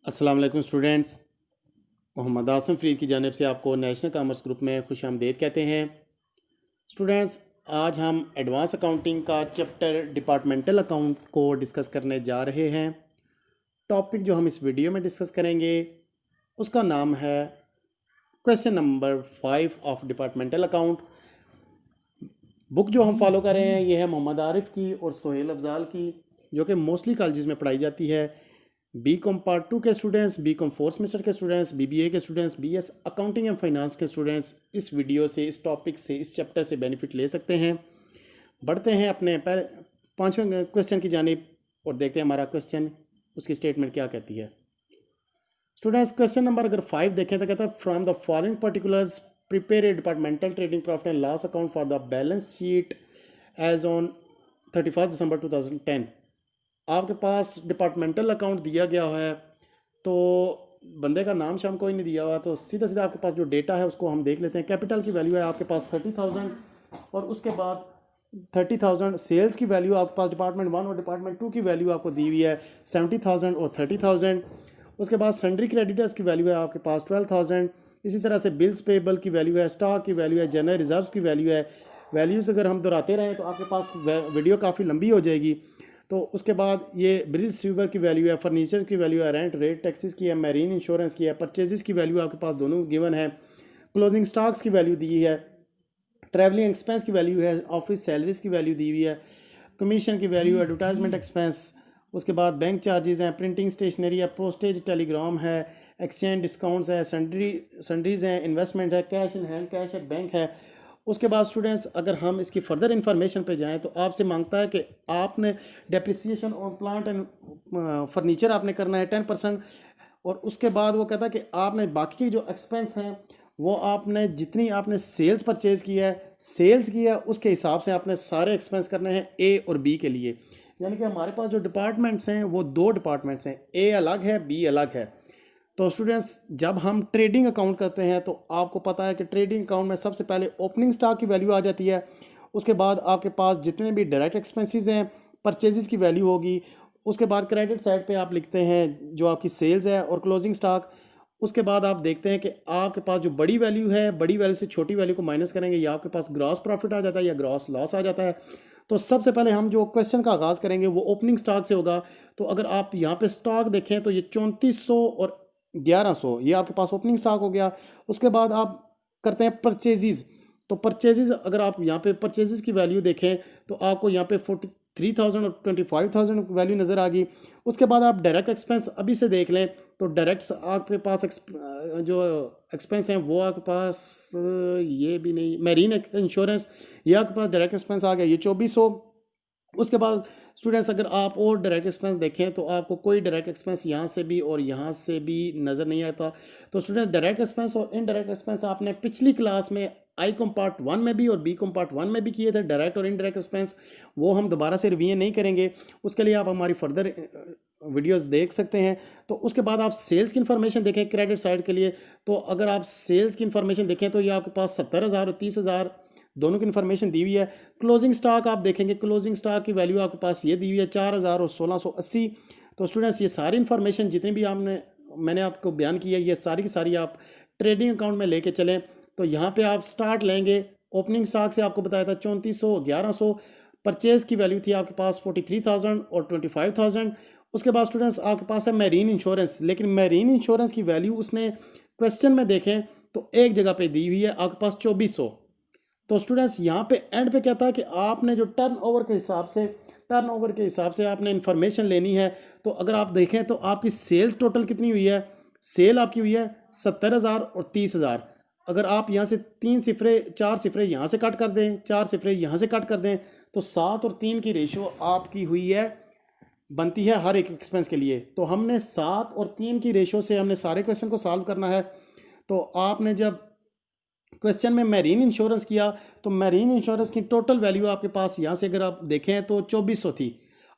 अस्सलाम वालेकुम स्टूडेंट्स। मोहम्मद आसम फ़रीद की जानिब से आपको नेशनल कॉमर्स ग्रुप में खुश आमदीद कहते हैं। स्टूडेंट्स, आज हम एडवांस अकाउंटिंग का चैप्टर डिपार्टमेंटल अकाउंट को डिस्कस करने जा रहे हैं। टॉपिक जो हम इस वीडियो में डिस्कस करेंगे उसका नाम है question number 5 of departmental account. Book जो हम फॉलो कर रहे हैं ये है मोहम्मद आरिफ की और सोहेल अफजाल की, जो कि मोस्टली कॉलेजेस में पढ़ाई जाती है। बीकॉम पार्ट 2 के स्टूडेंट्स, बीकॉम फोर्थ सेमेस्टर के स्टूडेंट्स, बीबीए के students, BS accounting and finance के स्टूडेंट्स इस वीडियो से, इस टॉपिक से, इस चैप्टर से बेनिफिट ले सकते हैं। बढ़ते हैं अपने पहले 5वें क्वेश्चन की जानिब और देखते हैं हमारा क्वेश्चन, उसकी स्टेटमेंट क्या कहती है। स्टूडेंट्स, क्वेश्चन नंबर अगर 5 देखें तो कहता है from the following particulars prepare a departmental trading profit and loss account for the balance sheet as on 31 December 2010। आपके पास डिपार्टमेंटल अकाउंट दिया गया है, तो बंदे का नाम शाम कोई नहीं दिया हुआ, तो सीधा सीधा आपके पास जो डेटा है उसको हम देख लेते हैं। कैपिटल की वैल्यू है आपके पास 30,000 और उसके बाद 30,000 सेल्स की वैल्यू आपके पास डिपार्टमेंट 1 और डिपार्टमेंट 2 की वैल्यू आपको दी हुई है 70,000 और 30,000। उसके बाद सन्ड्री क्रेडिटर्स की वैल्यू है आपके पास 12,000। इसी तरह से बिल्स पेबल की वैल्यू है, स्टॉक की वैल्यू है, जनरल रिजर्व्स की वैल्यू है। वैल्यूज़ अगर हम दोहराते रहें तो आपके पास वीडियो काफ़ी लंबी हो जाएगी। तो उसके बाद ये बिल रिसीवर की वैल्यू है, फर्नीचर की वैल्यू है, रेंट रेट टैक्सेस की है, मैरीन इंश्योरेंस की है, परचेजेस की वैल्यू आपके पास दोनों गिवन है, क्लोजिंग स्टॉक्स की वैल्यू दी है, ट्रैवलिंग एक्सपेंस की वैल्यू है, ऑफिस सैलरीज की वैल्यू दी हुई है, कमीशन की वैल्यू, एडवर्टाइजमेंट एक्सपेंस, उसके बाद बैंक चार्जेस हैं, प्रिंटिंग स्टेशनरी है, पोस्टेज टेलीग्राम है, एक्सचेंज डिस्काउंट्स है, सन्ड्रीज हैं, इन्वेस्टमेंट है, कैश इन हैंड कैश है, बैंक है। उसके बाद स्टूडेंट्स अगर हम इसकी फर्दर इन्फॉर्मेशन पे जाएं तो आपसे मांगता है कि आपने depreciation on plant and furniture आपने करना है 10%। और उसके बाद वो कहता है कि आपने बाकी के जो एक्सपेंस हैं वो आपने जितनी आपने सेल्स परचेज़ किया है, सेल्स किया है, उसके हिसाब से आपने सारे एक्सपेंस करने हैं ए और बी के लिए। यानी कि हमारे पास जो डिपार्टमेंट्स हैं वो 2 डिपार्टमेंट्स हैं, ए अलग है, बी अलग है। तो स्टूडेंट्स जब हम ट्रेडिंग अकाउंट करते हैं तो आपको पता है कि ट्रेडिंग अकाउंट में सबसे पहले ओपनिंग स्टॉक की वैल्यू आ जाती है। उसके बाद आपके पास जितने भी डायरेक्ट एक्सपेंसेस हैं, परचेजेस की वैल्यू होगी। उसके बाद क्रेडिट साइड पे आप लिखते हैं जो आपकी सेल्स है और क्लोजिंग स्टॉक। उसके बाद आप देखते हैं कि आपके पास जो बड़ी वैल्यू है, बड़ी वैल्यू से छोटी वैल्यू को माइनस करेंगे, या आपके पास ग्रॉस प्रॉफिट आ जाता है या ग्रॉस लॉस आ जाता है। तो सबसे पहले हम जो क्वेश्चन का आगाज़ करेंगे वो ओपनिंग स्टॉक से होगा। तो अगर आप यहाँ पे स्टॉक देखें तो ये 3400 और 1100 ये आपके पास ओपनिंग स्टॉक हो गया। उसके बाद आप करते हैं परचेजेस। तो परचेजेस अगर आप यहाँ पे परचेजेस की वैल्यू देखें तो आपको यहाँ पे 43,000 और 25,000 वैल्यू नज़र आ गई। उसके बाद आप डायरेक्ट एक्सपेंस अभी से देख लें तो डायरेक्ट आपके पास जो एक्सपेंस हैं वो आपके पास ये भी नहीं, मैरीन इंश्योरेंस, ये आपके पास डायरेक्ट एक्सपेंस आ गया, ये 2400। उसके बाद स्टूडेंट्स अगर आप और डायरेक्ट एक्सपेंस देखें तो आपको कोई डायरेक्ट एक्सपेंस यहाँ से भी और यहाँ से भी नज़र नहीं आता। तो स्टूडेंट्स डायरेक्ट एक्सपेंस और इनडायरेक्ट एक्सपेंस आपने पिछली क्लास में आई कॉम पार्ट 1 में भी और बी कॉम पार्ट 1 में भी किए थे, डायरेक्ट और इनडायरेक्ट एक्सपेंस। वो हम दोबारा से रिवीजन नहीं करेंगे, उसके लिए आप हमारी फर्दर वीडियोस देख सकते हैं। तो उसके बाद आप सेल्स की इन्फॉर्मेशन देखें क्रेडिट साइड के लिए। तो अगर आप सेल्स की इन्फॉर्मेशन देखें तो ये आपके पास 70,000 और 30,000 दोनों की इन्फॉर्मेशन दी हुई है। क्लोजिंग स्टॉक आप देखेंगे, क्लोजिंग स्टॉक की वैल्यू आपके पास ये दी हुई है 4,000 और 1,680। तो स्टूडेंट्स ये सारी इन्फॉर्मेशन जितनी भी मैंने आपको बयान की है ये सारी की सारी आप ट्रेडिंग अकाउंट में लेके चलें। तो यहाँ पे आप स्टार्ट लेंगे, ओपनिंग स्टॉक से आपको बताया था 3400, 1100। परचेज़ की वैल्यू थी आपके पास 43,000 और 25,000। उसके बाद स्टूडेंट्स आपके पास है मैरीन इंश्योरेंस, लेकिन मैरीन इंश्योरेंस की वैल्यू उसने क्वेश्चन में देखें तो एक जगह पे दी हुई है आपके पास 2400। तो स्टूडेंट्स यहाँ पे एंड पे कहता है कि आपने जो टर्नओवर के हिसाब से आपने इन्फॉर्मेशन लेनी है। तो अगर आप देखें तो आपकी सेल टोटल कितनी हुई है, सेल आपकी हुई है 70,000 और 30,000। अगर आप यहाँ से 4 सिफरे यहाँ से कट कर दें, 4 सिफरे यहाँ से कट कर दें, तो 7 और 3 की रेशो आपकी हुई है, बनती है हर एक एक्सपेंस के लिए। तो हमने 7 और 3 की रेशो से हमने सारे क्वेश्चन को सॉल्व करना है। तो आपने जब क्वेश्चन में मैरीन इंश्योरेंस किया तो मैरीन इंश्योरेंस की टोटल वैल्यू आपके पास यहाँ से अगर आप देखें तो 2400 थी।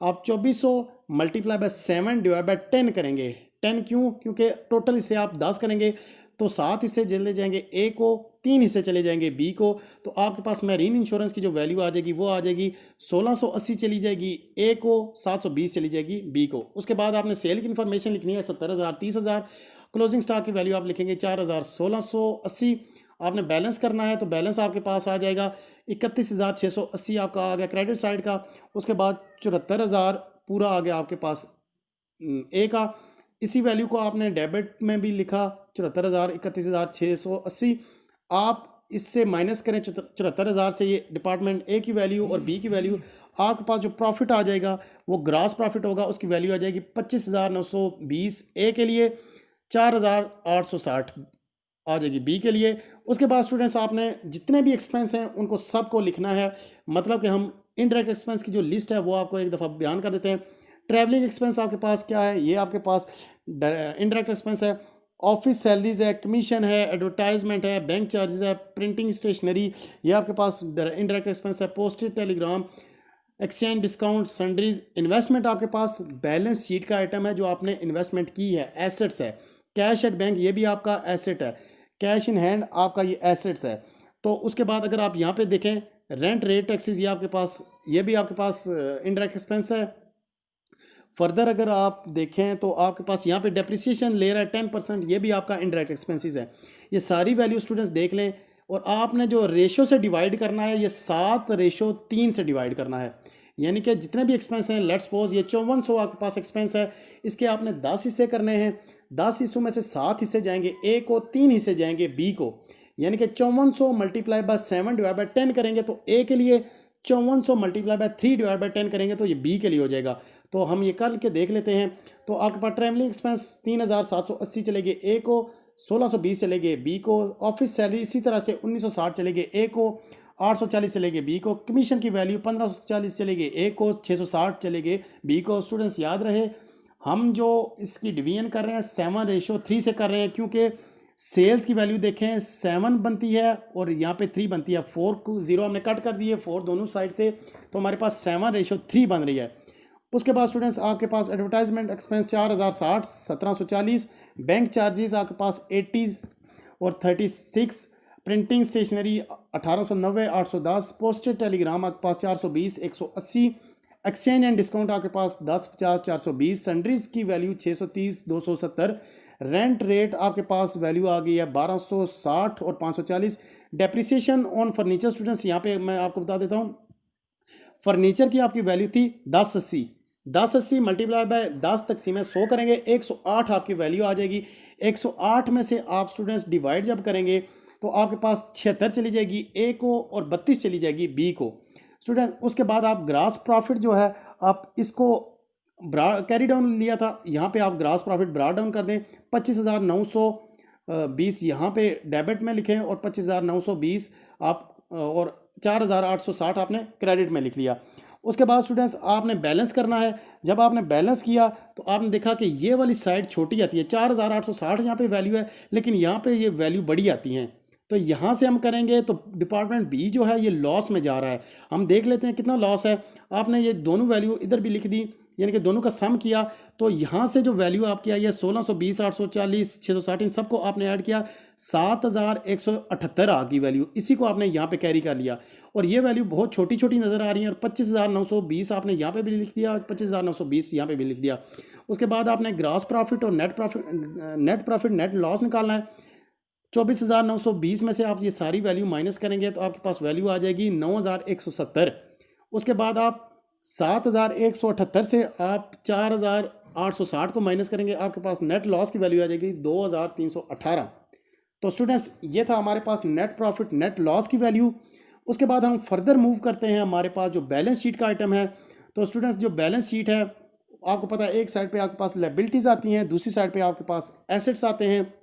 आप 2400 मल्टीप्लाई बाय 7 डिवाइड बाय 10 करेंगे। 10 क्यों? क्योंकि टोटल इसे आप 10 करेंगे तो 7 हिस्से चले जाएंगे ए को, 3 हिस्से चले जाएंगे बी को। तो आपके पास मैरीन इंश्योरेंस की जो वैल्यू आ जाएगी वो आ जाएगी 1680 चली जाएगी ए को, 720 चली जाएगी बी को। उसके बाद आपने सेल की इन्फॉर्मेशन लिखनी है 70,000, 30,000। क्लोजिंग स्टॉक की वैल्यू आप लिखेंगे 4,1680। आपने बैलेंस करना है तो बैलेंस आपके पास आ जाएगा 31,680 आपका आ गया क्रेडिट साइड का। उसके बाद 74,000 पूरा आ गया आपके पास ए का। इसी वैल्यू को आपने डेबिट में भी लिखा 74,000, 31,680। आप इससे माइनस करें 74,000 से ये डिपार्टमेंट ए की वैल्यू और बी की वैल्यू, आपके पास जो प्रॉफिट आ जाएगा वो ग्रॉस प्रॉफिट होगा, उसकी वैल्यू आ जाएगी 25,920 ए के लिए, 4,860 आ जाएगी बी के लिए। उसके बाद स्टूडेंट्स आपने जितने भी एक्सपेंस हैं उनको सबको लिखना है। मतलब कि हम इनडायरेक्ट एक्सपेंस की जो लिस्ट है वो आपको एक दफ़ा बयान कर देते हैं। ट्रैवलिंग एक्सपेंस आपके पास क्या है, ये आपके पास इनडायरेक्ट एक्सपेंस है। ऑफिस सैलरीज है, कमीशन है, एडवर्टाइजमेंट है, बैंक चार्जेस है, प्रिंटिंग स्टेशनरी, ये आपके पास इनडायरेक्ट एक्सपेंस है। Postage, Telegram, exchange, discount, sundries. Investment आपके पास बैलेंस शीट का आइटम है जो आपने इन्वेस्टमेंट की है, एसेट्स है। कैश एट बैंक, ये भी आपका एसेट है। कैश इन हैंड आपका ये एसेट्स है। तो उसके बाद अगर आप यहाँ पे देखें रेंट, रेट, टैक्सेस, ये आपके पास, ये भी आपके पास इनडायरेक्ट एक्सपेंस है। फर्दर अगर आप देखें तो आपके पास यहाँ पे डेप्रिसिएशन ले रहा है 10%, ये भी आपका इनडायरेक्ट एक्सपेंसेस है। ये सारी वैल्यू स्टूडेंट्स देख लें। और आपने जो रेशो से डिवाइड करना है ये 7:3 से डिवाइड करना है। यानी कि जितने भी एक्सपेंस हैं, लेट्स सपोज ये 5400 आपके पास एक्सपेंस है, इसके आपने 10 हिस्से करने हैं। 10 हिस्सों में से 7 हिस्से जाएंगे ए को, 3 हिस्से जाएंगे बी को। यानी कि 5400 मल्टीप्लाई बाय 7 डिवाइड बाय 10 करेंगे तो ए के लिए, 5400 मल्टीप्लाई बाय 3 डिवाइड बाय 10 करेंगे तो ये बी के लिए हो जाएगा। तो हम ये करके देख लेते हैं। तो आपके पास ट्रैवलिंग एक्सपेंस 3,780 चलेंगे ए को, 1620 चलेंगे बी को। ऑफिस सैलरी इसी तरह से 1960 चलेंगे ए को, 840 चलेंगे बी को। कमीशन की वैल्यू 1540 चलेंगे ए को, 660 चलेंगे बी को। स्टूडेंट्स याद रहे हम जो इसकी डिवीजन कर रहे हैं 7:3 से कर रहे हैं, क्योंकि सेल्स की वैल्यू देखें 7 बनती है और यहाँ पे 3 बनती है। 4 को 0 हमने कट कर दिए 4 दोनों साइड से, तो हमारे पास 7:3 बन रही है। उसके बाद स्टूडेंट्स आपके पास एडवर्टाइजमेंट एक्सपेंस 4,060, 1,740। बैंक चार्जेस आपके पास 80 और 36। Printing stationery 1,890, 810। पोस्टेज टेलीग्राम आपके पास 420, 180। एक्सचेंज एंड डिस्काउंट आपके पास 10, 50, 420। सन्ड्रीज की वैल्यू 630, 270। रेंट रेट आपके पास वैल्यू आ गई है 1,260 और 540। डेप्रिसिएशन ऑन फर्नीचर स्टूडेंट्स यहाँ पे मैं आपको बता देता हूँ। फर्नीचर की आपकी वैल्यू थी 1080, 1080 मल्टीप्लाई बाय 10 तकसीम 100 करेंगे, 108 आपकी वैल्यू आ जाएगी। 108 में से आप स्टूडेंट्स डिवाइड जब करेंगे तो आपके पास 76 चली जाएगी ए को और 32 चली जाएगी बी को। स्टूडेंट उसके बाद आप ग्रास प्रॉफिट जो है आप इसको कैरी डाउन लिया था, यहाँ पे आप ग्रास प्रॉफिट ब्रॉड डाउन कर दें। 25,920 यहाँ पे डेबिट में लिखें और 25,920 आप और 4,860 आपने क्रेडिट में लिख लिया। उसके बाद स्टूडेंट्स आपने बैलेंस करना है। जब आपने बैलेंस किया तो आपने देखा कि ये वाली साइड छोटी आती है, 4,860 यहाँ पे वैल्यू है, लेकिन यहाँ पे ये वैल्यू बड़ी आती हैं। तो यहाँ से हम करेंगे तो डिपार्टमेंट बी जो है ये लॉस में जा रहा है। हम देख लेते हैं कितना लॉस है। आपने ये दोनों वैल्यू इधर भी लिख दी, यानी कि दोनों का सम किया, तो यहाँ से जो वैल्यू आपकी आई है 1620, 840, 660, इन सबको आपने ऐड किया, 7,178 आ गई वैल्यू। इसी को आपने यहाँ पे कैरी कर लिया और ये वैल्यू बहुत छोटी छोटी नज़र आ रही है। और 25,920 आपने यहाँ पे भी लिख दिया, 25,920 यहाँ पे भी लिख दिया। उसके बाद आपने ग्रॉस प्रॉफिट और नेट प्रॉफिट नेट लॉस निकालना है। 24,920 में से आप ये सारी वैल्यू माइनस करेंगे तो आपके पास वैल्यू आ जाएगी 9,170। उसके बाद आप 7,178 से आप 4,860 को माइनस करेंगे, आपके पास नेट लॉस की वैल्यू आ जाएगी 2,318। तो स्टूडेंट्स ये था हमारे पास नेट प्रॉफिट नेट लॉस की वैल्यू। उसके बाद हम फर्दर मूव करते हैं, हमारे पास जो बैलेंस शीट का आइटम है। तो स्टूडेंट्स जो बैलेंस शीट है आपको पता है एक साइड पे आपके पास लायबिलिटीज़ आती हैं, दूसरी साइड पे आपके पास एसेट्स आते हैं।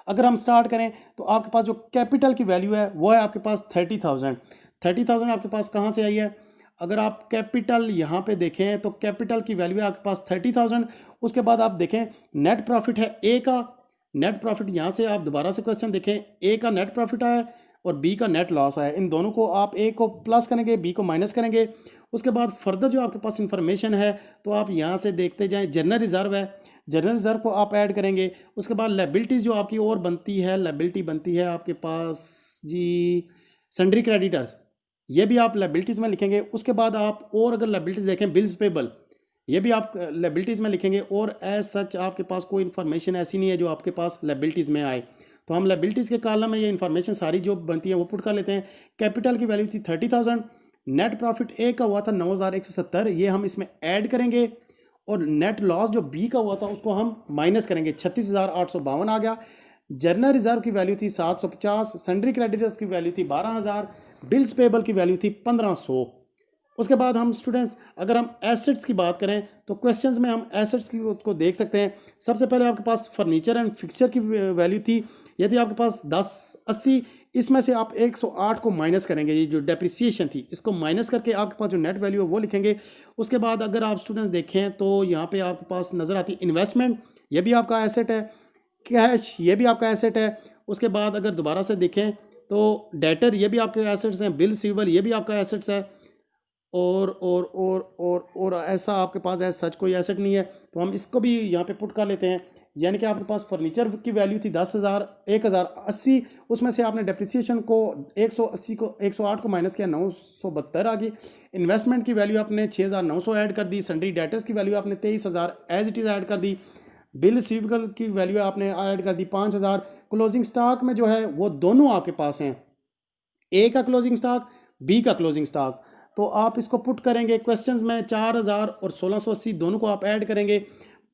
अगर हम स्टार्ट करें तो आपके पास जो कैपिटल की वैल्यू है वो है आपके पास 30,000। 30,000 आपके पास कहाँ से आई है? अगर आप कैपिटल यहाँ पे देखें तो कैपिटल की वैल्यू है आपके पास 30,000। उसके बाद आप देखें नेट प्रॉफिट है ए का, नेट प्रॉफिट यहाँ से आप दोबारा से क्वेश्चन देखें, ए का नेट प्रॉफिट आया और बी का नेट लॉस है। इन दोनों को आप ए को प्लस करेंगे, बी को माइनस करेंगे। उसके बाद फर्दर जो आपके पास इंफॉर्मेशन है तो आप यहाँ से देखते जाएं। जनरल रिजर्व है, जनरल रिजर्व को आप ऐड करेंगे। उसके बाद लायबिलिटीज़ जो आपकी और बनती है, लायबिलिटी बनती है आपके पास जी सन्ड्री क्रेडिटर्स, ये भी आप लायबिलिटीज़ में लिखेंगे। उसके बाद आप और अगर लायबिलिटीज़ देखें बिल्स पेबल, ये भी आप लायबिलिटीज़ में लिखेंगे। और एज सच आपके पास कोई इन्फॉर्मेशन ऐसी नहीं है जो आपके पास लायबिलिटीज़ में आए, तो हम लायबिलिटीज़ के कॉलम में ये इन्फॉर्मेशन सारी जो बनती है वो पुट कर लेते हैं। कैपिटल की वैल्यू थी 30,000, नेट प्रॉफिट ए का हुआ था 9,170, ये हम इसमें ऐड करेंगे। और नेट लॉस जो बी का हुआ था उसको हम माइनस करेंगे, 36,852 आ गया। जर्नल रिजर्व की वैल्यू थी 750, सन्ड्री क्रेडिटर्स की वैल्यू थी 12,000, बिल्स पेबल की वैल्यू थी 1,500। उसके बाद हम स्टूडेंट्स अगर हम एसेट्स की बात करें तो क्वेश्चंस में हम एसेट्स की को देख सकते हैं। सबसे पहले आपके पास फर्नीचर एंड फिक्सचर की वैल्यू थी, यदि आपके पास 1080, इसमें से आप 108 को माइनस करेंगे, ये जो डेप्रिसिएशन थी इसको माइनस करके आपके पास जो नेट वैल्यू है वो लिखेंगे। उसके बाद अगर आप स्टूडेंट्स देखें तो यहाँ पे आपके पास नज़र आती है इन्वेस्टमेंट, ये भी आपका एसेट है, कैश ये भी आपका एसेट है। उसके बाद अगर दोबारा से देखें तो डेटर ये भी आपके एसेट्स हैं, बिल रिसीवेबल ये भी आपका एसेट्स है। और ऐसा आपके पास ऐसा सच कोई एसेट नहीं है, तो हम इसको भी यहाँ पे पुट कर लेते हैं। यानी कि आपके पास फर्नीचर की वैल्यू थी 10,000, 1,080, उसमें से आपने डेप्रिसिएशन को 180 को 108 को माइनस किया, 972 आ गई। इन्वेस्टमेंट की वैल्यू आपने 6,900 ऐड कर दी। सन्ड्री डेटर्स की वैल्यू आपने 23,000 एज इट इज़ ऐड कर दी। बिल रिसीवेबल की वैल्यू आपने ऐड कर दी 5,000। क्लोजिंग स्टॉक में जो है वो दोनों आपके पास हैं, ए का क्लोजिंग स्टॉक, बी का क्लोजिंग स्टॉक। तो आप इसको पुट करेंगे क्वेश्चंस में, 4,000 और 1,680 दोनों को आप ऐड करेंगे,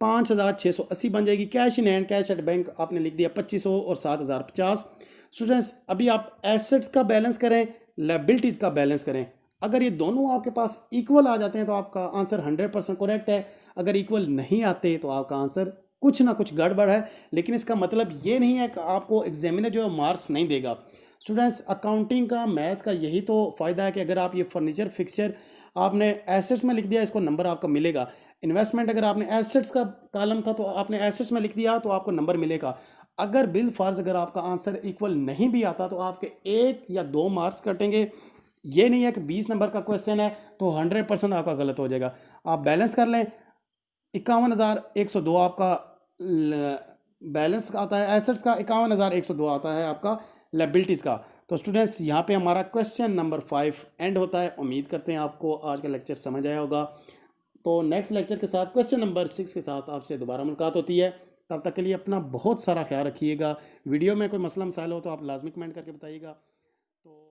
5,680 बन जाएगी। Cash in hand, cash at bank आपने लिख दिया 2,500 और 7,050। स्टूडेंट्स अभी आप एसेट्स का बैलेंस करें, लायबिलिटीज़ का बैलेंस करें। अगर ये दोनों आपके पास इक्वल आ जाते हैं तो आपका आंसर 100% करेक्ट है। अगर इक्वल नहीं आते तो आपका आंसर कुछ ना कुछ गड़बड़ है। लेकिन इसका मतलब ये नहीं है कि आपको एग्जामिनर जो है मार्क्स नहीं देगा। स्टूडेंट्स अकाउंटिंग का, मैथ का यही तो फ़ायदा है कि अगर आप ये फर्नीचर फिक्सचर आपने एसेट्स में लिख दिया, इसको नंबर आपका मिलेगा। इन्वेस्टमेंट अगर आपने एसेट्स का कॉलम था तो आपने एसेट्स में लिख दिया तो आपको नंबर मिलेगा। अगर बिल फर्ज अगर आपका आंसर इक्वल नहीं भी आता तो आपके 1 या 2 मार्क्स कटेंगे। ये नहीं है कि 20 नंबर का क्वेश्चन है तो 100% आपका गलत हो जाएगा। आप बैलेंस कर लें, 51,102 आपका बैलेंस आता है एसेट्स का, 51,102 आता है आपका लायबिलिटीज़ का। तो स्टूडेंट्स यहाँ पे हमारा क्वेश्चन नंबर 5 एंड होता है। उम्मीद करते हैं आपको आज का लेक्चर समझ आया होगा। तो नेक्स्ट लेक्चर के साथ क्वेश्चन नंबर 6 के साथ आपसे दोबारा मुलाकात होती है। तब तक के लिए अपना बहुत सारा ख्याल रखिएगा। वीडियो में कोई मसला मसाइल हो तो आप लाजमी कमेंट करके बताइएगा। तो